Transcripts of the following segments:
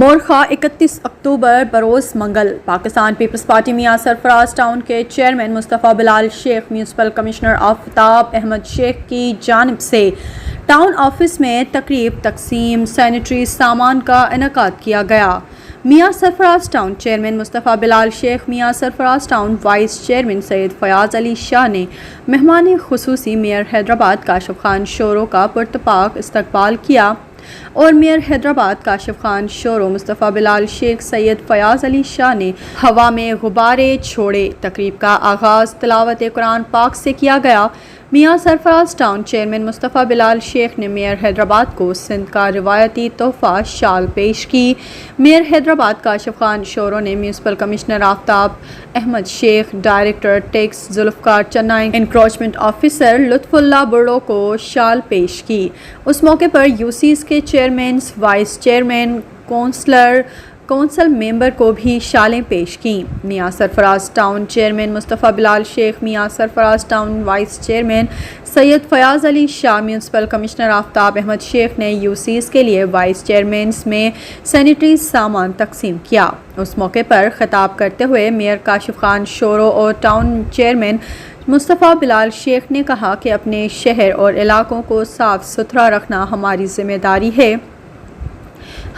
مورخہ 31 اکتوبر بروز منگل Pakistan Peoples party میاں سرفراز ٹاؤن کے چیئرمین مصطفیٰ بلال شیخ، میونسپل کمشنر آفتاب احمد شیخ کی جانب سے ٹاؤن آفس میں تقریب تقسیم سینیٹری سامان کا انعقاد کیا گیا۔ میاں سرفراز ٹاؤن چیئرمین مصطفیٰ بلال شیخ، میاں سرفراز ٹاؤن وائس چیئرمین سید فیاض علی شاہ نے مہمان خصوصی میئر حیدرآباد کاشف خان شورو کا پرتپاک استقبال کیا اور میئر حیدرآباد کاشف خان شورو مصطفیٰ بلال شیخ سید فیاض علی شاہ نے ہوا میں غبارے چھوڑے۔ تقریب کا آغاز تلاوت قرآن پاک سے کیا گیا۔ میاں سرفراز ٹاؤن چیئرمین مصطفیٰ بلال شیخ نے میئر حیدرآباد کو سندھ کا روایتی تحفہ شال پیش کی۔ میئر حیدرآباد کاشف خان شورو نے میونسپل کمشنر آفتاب احمد شیخ، ڈائریکٹر ٹیکس ذوالفقار چنائی، انکروچمنٹ آفیسر لطف اللہ بڑو کو شال پیش کی۔ اس موقع پر یوسیز کے چیئرمینز، وائس چیئرمین، کونسل ممبر کو بھی شالیں پیش کیں۔ میاں سرفراز ٹاؤن چیئرمین مصطفیٰ بلال شیخ، میاں سرفراز ٹاؤن وائس چیئرمین سید فیاض علی شاہ، میونسپل کمشنر آفتاب احمد شیخ نے یوسیز کے لیے وائس چیئرمینز میں سینیٹری سامان تقسیم کیا۔ اس موقع پر خطاب کرتے ہوئے میئر کاشف خان شورو اور ٹاؤن چیئرمین مصطفیٰ بلال شیخ نے کہا کہ اپنے شہر اور علاقوں کو صاف ستھرا رکھنا ہماری ذمہ داری ہے۔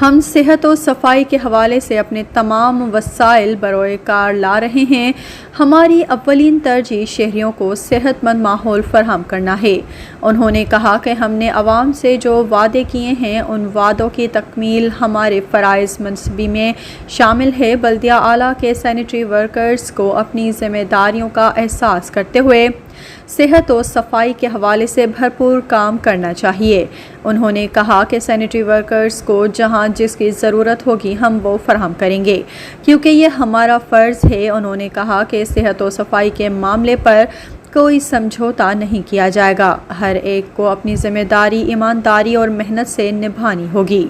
ہم صحت و صفائی کے حوالے سے اپنے تمام وسائل بروئے کار لا رہے ہیں۔ ہماری اولین ترجیح شہریوں کو صحت مند ماحول فراہم کرنا ہے۔ انہوں نے کہا کہ ہم نے عوام سے جو وعدے کیے ہیں ان وعدوں کی تکمیل ہمارے فرائض منصبی میں شامل ہے۔ بلدیہ اعلیٰ کے سینیٹری ورکرز کو اپنی ذمہ داریوں کا احساس کرتے ہوئے صحت و صفائی کے حوالے سے بھرپور کام کرنا چاہیے۔ انہوں نے کہا کہ سینیٹری ورکرز کو جہاں جس کی ضرورت ہوگی ہم وہ فراہم کریں گے کیونکہ یہ ہمارا فرض ہے۔ انہوں نے کہا کہ صحت و صفائی کے معاملے پر کوئی سمجھوتا نہیں کیا جائے گا۔ ہر ایک کو اپنی ذمہ داری ایمانداری اور محنت سے نبھانی ہوگی۔